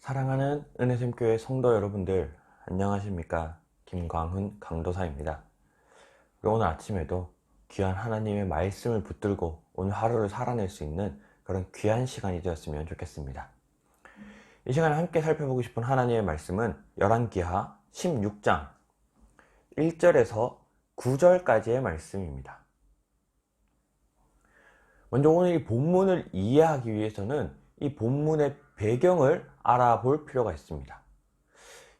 사랑하는 은혜샘교회 성도 여러분들, 안녕하십니까? 김광훈 강도사입니다. 오늘 아침에도 귀한 하나님의 말씀을 붙들고 오늘 하루를 살아낼 수 있는 그런 귀한 시간이 되었으면 좋겠습니다. 이 시간에 함께 살펴보고 싶은 하나님의 말씀은 열왕기하 16장 1절에서 9절까지의 말씀입니다. 먼저 오늘 이 본문을 이해하기 위해서는 이 본문의 배경을 알아볼 필요가 있습니다.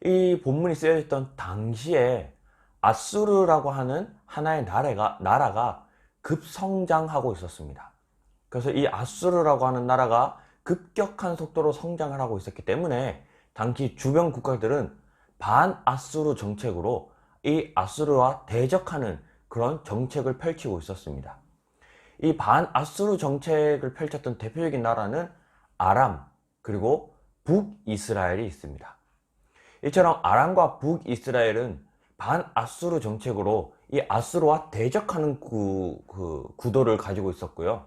이 본문이 쓰여졌던 당시에 아수르라고 하는 하나의 나라가 급성장하고 있었습니다. 그래서 이 아수르라고 하는 나라가 급격한 속도로 성장을 하고 있었기 때문에 당시 주변 국가들은 반아수르 정책으로 이 아수르와 대적하는 그런 정책을 펼치고 있었습니다. 이 반아수르 정책을 펼쳤던 대표적인 나라는 아람 그리고 북이스라엘이 있습니다. 이처럼 아람과 북이스라엘은 반아수르 정책으로 이 아수르와 대적하는 구도를 가지고 있었고요.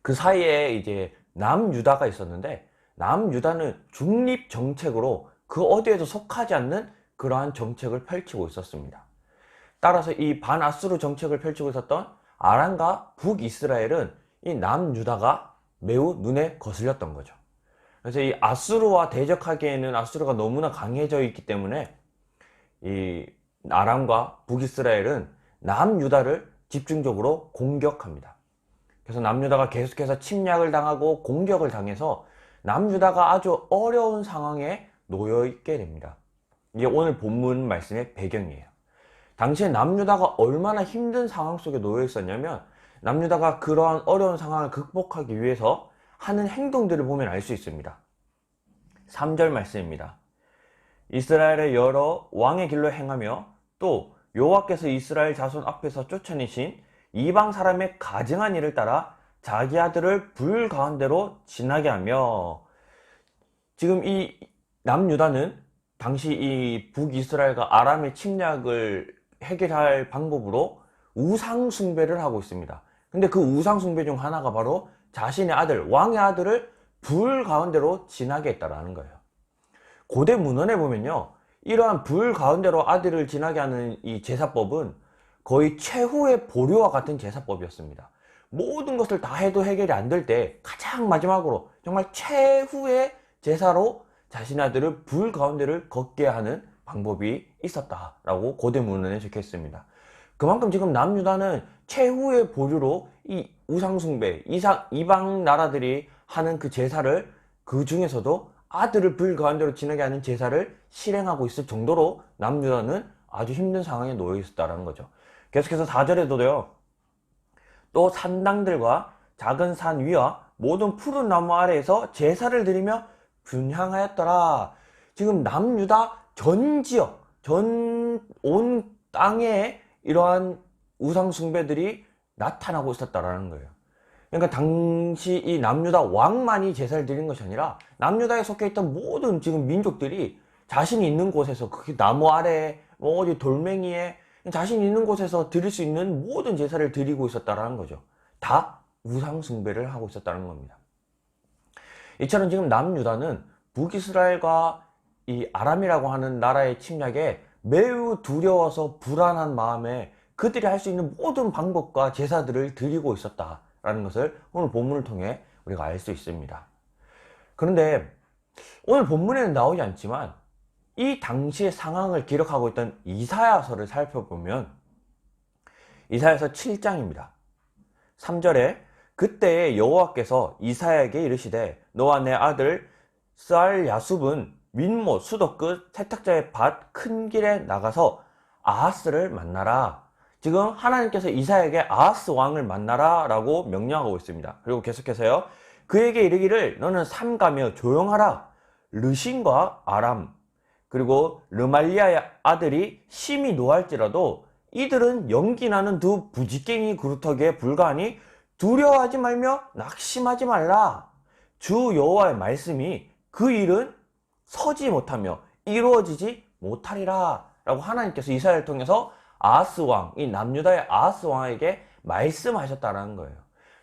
그 사이에 이제 남유다가 있었는데 남유다는 중립 정책으로 그 어디에도 속하지 않는 그러한 정책을 펼치고 있었습니다. 따라서 이 반아수르 정책을 펼치고 있었던 아람과 북이스라엘은 이 남유다가 매우 눈에 거슬렸던 거죠. 그래서 이 아수르와 대적하기에는 아수르가 너무나 강해져 있기 때문에 이 아람과 북이스라엘은 남유다를 집중적으로 공격합니다. 그래서 남유다가 계속해서 침략을 당하고 공격을 당해서 남유다가 아주 어려운 상황에 놓여 있게 됩니다. 이게 오늘 본문 말씀의 배경이에요. 당시에 남유다가 얼마나 힘든 상황 속에 놓여 있었냐면 남유다가 그러한 어려운 상황을 극복하기 위해서 하는 행동들을 보면 알 수 있습니다. 3절 말씀입니다. 이스라엘의 여러 왕의 길로 행하며 또 여호와께서 이스라엘 자손 앞에서 쫓아내신 이방 사람의 가증한 일을 따라 자기 아들을 불 가운데로 지나게 하며, 지금 이 남유다는 당시 이 북이스라엘과 아람의 침략을 해결할 방법으로 우상 숭배를 하고 있습니다. 근데 그 우상 숭배 중 하나가 바로 자신의 아들, 왕의 아들을 불 가운데로 지나게 했다라는 거예요. 고대 문헌에 보면요, 이러한 불 가운데로 아들을 지나게 하는 이 제사법은 거의 최후의 보류와 같은 제사법이었습니다. 모든 것을 다 해도 해결이 안 될 때 가장 마지막으로 정말 최후의 제사로 자신의 아들을 불 가운데를 걷게 하는 방법이 있었다라고 고대 문헌에 적혀 있습니다. 그만큼 지금 남유다는 최후의 보류로 이 우상숭배, 이방 나라들이 하는 그 제사를, 그 중에서도 아들을 불 가운데로 지나게 하는 제사를 실행하고 있을 정도로 남유다는 아주 힘든 상황에 놓여 있었다는 거죠. 계속해서 4절에도요, 또 산당들과 작은 산 위와 모든 푸른 나무 아래에서 제사를 드리며 분향하였더라. 지금 남유다 전 지역, 온 땅에 이러한 우상 숭배들이 나타나고 있었다라는 거예요. 그러니까 당시 이 남유다 왕만이 제사를 드리는 것이 아니라 남유다에 속해 있던 모든 지금 민족들이 자신이 있는 곳에서, 그게 나무 아래, 뭐 어디 돌멩이에, 자신이 있는 곳에서 드릴 수 있는 모든 제사를 드리고 있었다라는 거죠. 다 우상 숭배를 하고 있었다는 겁니다. 이처럼 지금 남유다는 북이스라엘과 이 아람이라고 하는 나라의 침략에 매우 두려워서 불안한 마음에 그들이 할 수 있는 모든 방법과 제사들을 드리고 있었다라는 것을 오늘 본문을 통해 우리가 알 수 있습니다. 그런데 오늘 본문에는 나오지 않지만 이 당시의 상황을 기록하고 있던 이사야서를 살펴보면 이사야서 7장입니다. 3절에 그때에 여호와께서 이사야에게 이르시되 너와 내 아들 스알야숲은 민못 수도 끝 세탁자의 밭 큰 길에 나가서 아하스를 만나라. 지금 하나님께서 이사야에게 아하스 왕을 만나라 라고 명령하고 있습니다. 그리고 계속해서요, 그에게 이르기를 너는 삼가며 조용하라. 르신과 아람 그리고 르말리아의 아들이 심히 노할지라도 이들은 연기나는 두 부지깽이 그루터기에 불과하니 두려워하지 말며 낙심하지 말라. 주 여호와의 말씀이 그 일은 서지 못하며 이루어지지 못하리라 라고 하나님께서 이사야를 통해서 아하스 왕, 이 남유다의 아하스 왕에게 말씀하셨다는 거예요.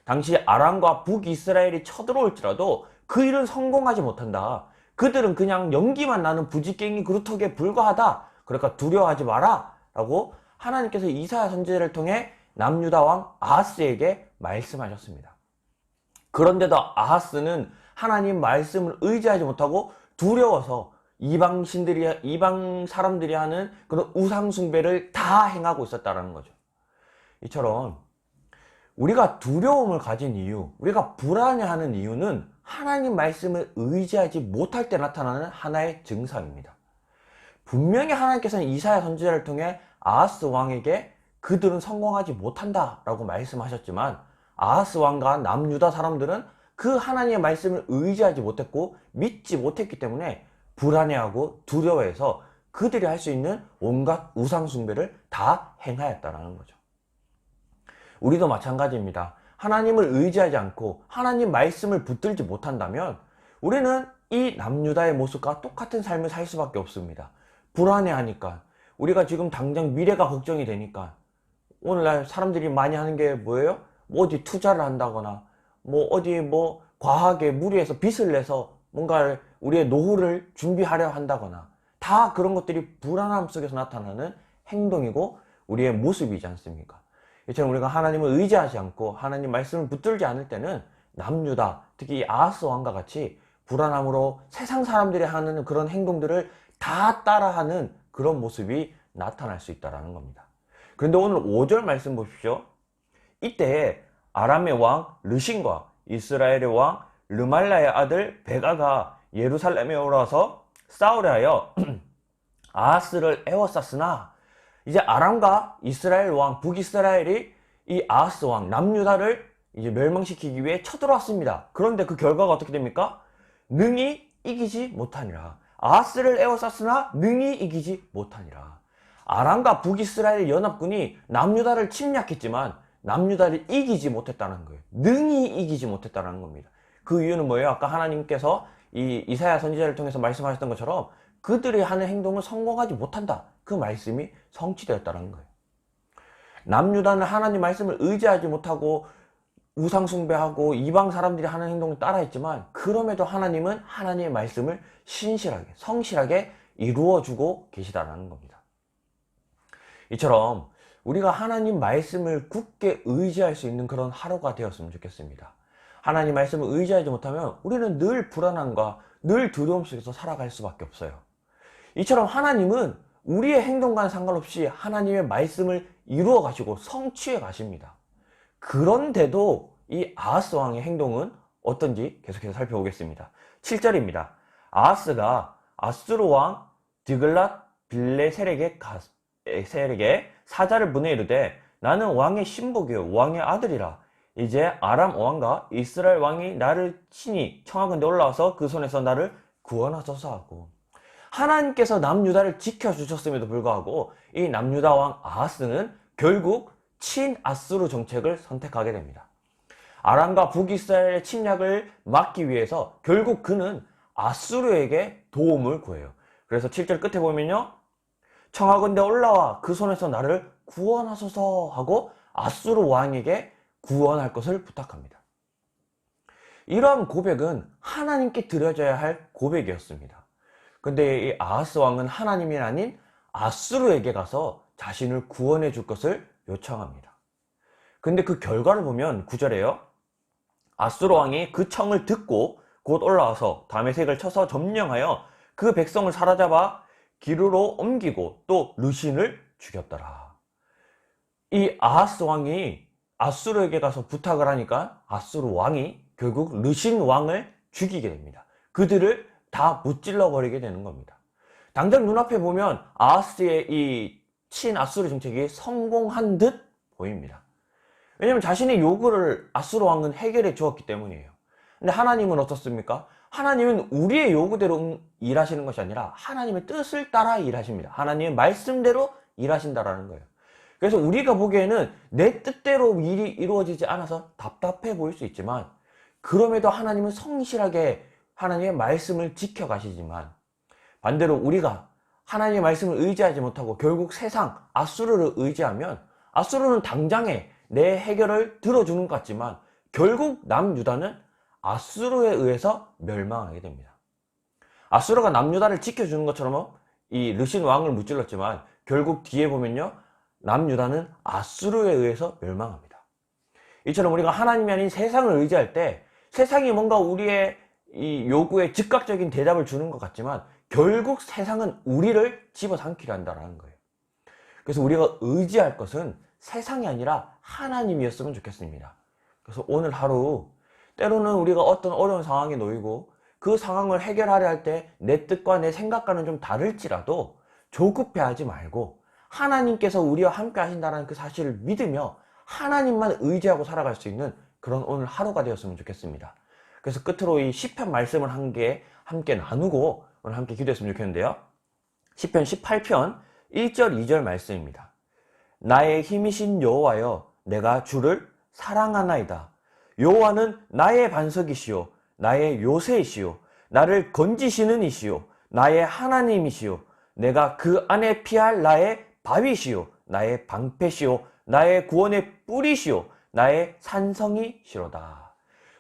당시 아람과 북이스라엘이 쳐들어올지라도 그 일은 성공하지 못한다. 그들은 그냥 연기만 나는 부지깽이 그루터기에 불과하다. 그러니까 두려워하지 마라 라고 하나님께서 이사야 선지자를 통해 남유다 왕 아하스에게 말씀하셨습니다. 그런데도 아하스는 하나님 말씀을 의지하지 못하고 두려워서 이방 사람들이 하는 그런 우상 숭배를 다 행하고 있었다는 거죠. 이처럼 우리가 두려움을 가진 이유, 우리가 불안해하는 이유는 하나님 말씀을 의지하지 못할 때 나타나는 하나의 증상입니다. 분명히 하나님께서는 이사야 선지자를 통해 아하스 왕에게 그들은 성공하지 못한다 라고 말씀하셨지만, 아하스 왕과 남유다 사람들은 그 하나님의 말씀을 의지하지 못했고 믿지 못했기 때문에 불안해하고 두려워해서 그들이 할 수 있는 온갖 우상 숭배를 다 행하였다는 거죠. 우리도 마찬가지입니다. 하나님을 의지하지 않고 하나님 말씀을 붙들지 못한다면 우리는 이 남유다의 모습과 똑같은 삶을 살 수밖에 없습니다. 불안해하니까, 우리가 지금 당장 미래가 걱정이 되니까, 오늘날 사람들이 많이 하는 게 뭐예요? 뭐 어디 투자를 한다거나, 뭐 어디 뭐 과하게 무리해서 빚을 내서 뭔가 우리의 노후를 준비하려 한다거나, 다 그런 것들이 불안함 속에서 나타나는 행동이고 우리의 모습이지 않습니까? 이처럼 우리가 하나님을 의지하지 않고 하나님 말씀을 붙들지 않을 때는 남유다, 특히 아하스 왕과 같이 불안함으로 세상 사람들이 하는 그런 행동들을 다 따라하는 그런 모습이 나타날 수 있다는 겁니다. 그런데 오늘 5절 말씀 보십시오. 이때 아람의 왕 르신과 이스라엘의 왕 르말라의 아들 베가가 예루살렘에 올라와서 싸우려 하여 아하스를 에워쌌으나, 이제 아람과 이스라엘 왕 북이스라엘이 이 아하스 왕 남유다를 이제 멸망시키기 위해 쳐들어왔습니다. 그런데 그 결과가 어떻게 됩니까? 능히 이기지 못하니라. 아하스를 에워쌌으나 능히 이기지 못하니라. 아람과 북이스라엘 연합군이 남유다를 침략했지만 남유다를 이기지 못했다는 거예요. 능히 이기지 못했다는 겁니다. 그 이유는 뭐예요? 아까 하나님께서 이 이사야 선지자를 통해서 말씀하셨던 것처럼 그들이 하는 행동을 성공하지 못한다. 그 말씀이 성취되었다는 거예요. 남유다는 하나님 말씀을 의지하지 못하고 우상 숭배하고 이방 사람들이 하는 행동을 따라했지만, 그럼에도 하나님은 하나님의 말씀을 신실하게, 성실하게 이루어주고 계시다는 겁니다. 이처럼 우리가 하나님 말씀을 굳게 의지할 수 있는 그런 하루가 되었으면 좋겠습니다. 하나님 말씀을 의지하지 못하면 우리는 늘 불안함과 늘 두려움 속에서 살아갈 수밖에 없어요. 이처럼 하나님은 우리의 행동과는 상관없이 하나님의 말씀을 이루어 가시고 성취해 가십니다. 그런데도 이 아하스 왕의 행동은 어떤지 계속해서 살펴보겠습니다. 7절입니다. 아하스가 아수르 왕 드글랏 빌레셀에게 사자를 보내 이르되, 나는 왕의 신복이요 왕의 아들이라. 이제 아람 왕과 이스라엘 왕이 나를 친히 청하건대 올라와서 그 손에서 나를 구원하소서 하고, 하나님께서 남유다를 지켜주셨음에도 불구하고 이 남유다 왕 아하스는 결국 친아수르 정책을 선택하게 됩니다. 아람과 북이스라엘의 침략을 막기 위해서 결국 그는 아수르에게 도움을 구해요. 그래서 7절 끝에 보면요, 청하건대 올라와 그 손에서 나를 구원하소서 하고 아수르 왕에게 구원할 것을 부탁합니다. 이러한 고백은 하나님께 드려져야 할 고백이었습니다. 근데 이 아하스 왕은 하나님이 아닌 아수르에게 가서 자신을 구원해 줄 것을 요청합니다. 근데 그 결과를 보면 9절에요. 아수르 왕이 그 청을 듣고 곧 올라와서 다메섹을 쳐서 점령하여 그 백성을 사로잡아 기르로 옮기고 또 르신을 죽였더라. 이 아하스 왕이 아수르에게 가서 부탁을 하니까 아수르 왕이 결국 르신 왕을 죽이게 됩니다. 그들을 다 무찔러 버리게 되는 겁니다. 당장 눈앞에 보면 아하스의 이 친아수르 정책이 성공한 듯 보입니다. 왜냐하면 자신의 요구를 아수르 왕은 해결해 주었기 때문이에요. 근데 하나님은 어떻습니까? 하나님은 우리의 요구대로 일하시는 것이 아니라 하나님의 뜻을 따라 일하십니다. 하나님의 말씀대로 일하신다라는 거예요. 그래서 우리가 보기에는 내 뜻대로 일이 이루어지지 않아서 답답해 보일 수 있지만, 그럼에도 하나님은 성실하게 하나님의 말씀을 지켜가시지만, 반대로 우리가 하나님의 말씀을 의지하지 못하고 결국 세상 아수르를 의지하면 아수르는 당장에 내 해결을 들어주는 것 같지만 결국 남유다는 아수르에 의해서 멸망하게 됩니다. 아수르가 남유다를 지켜주는 것처럼 이 르신 왕을 무찔렀지만 결국 뒤에 보면요, 남유다는 아수르에 의해서 멸망합니다. 이처럼 우리가 하나님이 아닌 세상을 의지할 때 세상이 뭔가 우리의 이 요구에 즉각적인 대답을 주는 것 같지만 결국 세상은 우리를 집어삼키려 한다는 거예요. 그래서 우리가 의지할 것은 세상이 아니라 하나님이었으면 좋겠습니다. 그래서 오늘 하루 때로는 우리가 어떤 어려운 상황에 놓이고 그 상황을 해결하려 할 때 내 뜻과 내 생각과는 좀 다를지라도 조급해하지 말고 하나님께서 우리와 함께 하신다는 그 사실을 믿으며 하나님만 의지하고 살아갈 수 있는 그런 오늘 하루가 되었으면 좋겠습니다. 그래서 끝으로 이 시편 말씀을 함께 나누고 오늘 함께 기도했으면 좋겠는데요. 시편 18편 1절 2절 말씀입니다. 나의 힘이신 여호와여, 내가 주를 사랑하나이다. 여호와는 나의 반석이시요 나의 요새이시요 나를 건지시는 이시요 나의 하나님이시요 내가 그 안에 피할 나의 바위시요 나의 방패시요 나의 구원의 뿌리시요 나의 산성이시로다.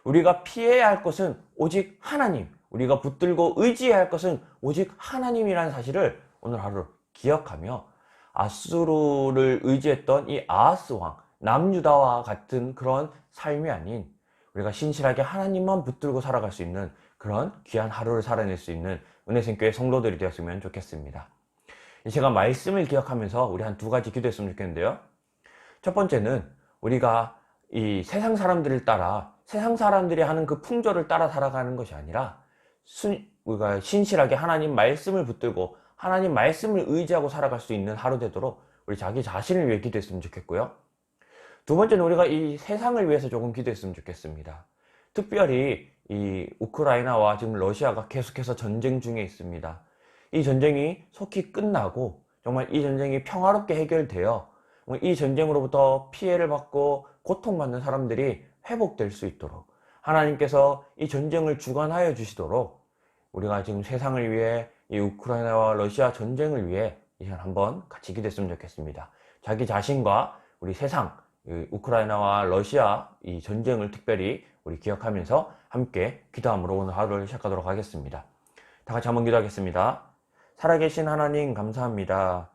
우리가 피해야 할 것은 오직 하나님, 우리가 붙들고 의지해야 할 것은 오직 하나님이라는 사실을 오늘 하루 기억하며 아수르를 의지했던 이 아하스 왕, 남유다와 같은 그런 삶이 아닌 우리가 신실하게 하나님만 붙들고 살아갈 수 있는 그런 귀한 하루를 살아낼 수 있는 은혜생교회 성도들이 되었으면 좋겠습니다. 제가 말씀을 기억하면서 우리 한 두 가지 기도했으면 좋겠는데요. 첫 번째는 우리가 이 세상 사람들을 따라 세상 사람들이 하는 그 풍조를 따라 살아가는 것이 아니라 우리가 신실하게 하나님 말씀을 붙들고 하나님 말씀을 의지하고 살아갈 수 있는 하루 되도록 우리 자기 자신을 위해 기도했으면 좋겠고요. 두 번째는 우리가 이 세상을 위해서 조금 기도했으면 좋겠습니다. 특별히 이 우크라이나와 지금 러시아가 계속해서 전쟁 중에 있습니다. 이 전쟁이 속히 끝나고 정말 이 전쟁이 평화롭게 해결되어 이 전쟁으로부터 피해를 받고 고통받는 사람들이 회복될 수 있도록 하나님께서 이 전쟁을 주관하여 주시도록 우리가 지금 세상을 위해 이 우크라이나와 러시아 전쟁을 위해 이 시간 한번 같이 기도했으면 좋겠습니다. 자기 자신과 우리 세상, 우크라이나와 러시아 이 전쟁을 특별히 우리 기억하면서 함께 기도함으로 오늘 하루를 시작하도록 하겠습니다. 다 같이 한번 기도하겠습니다. 살아계신 하나님 감사합니다.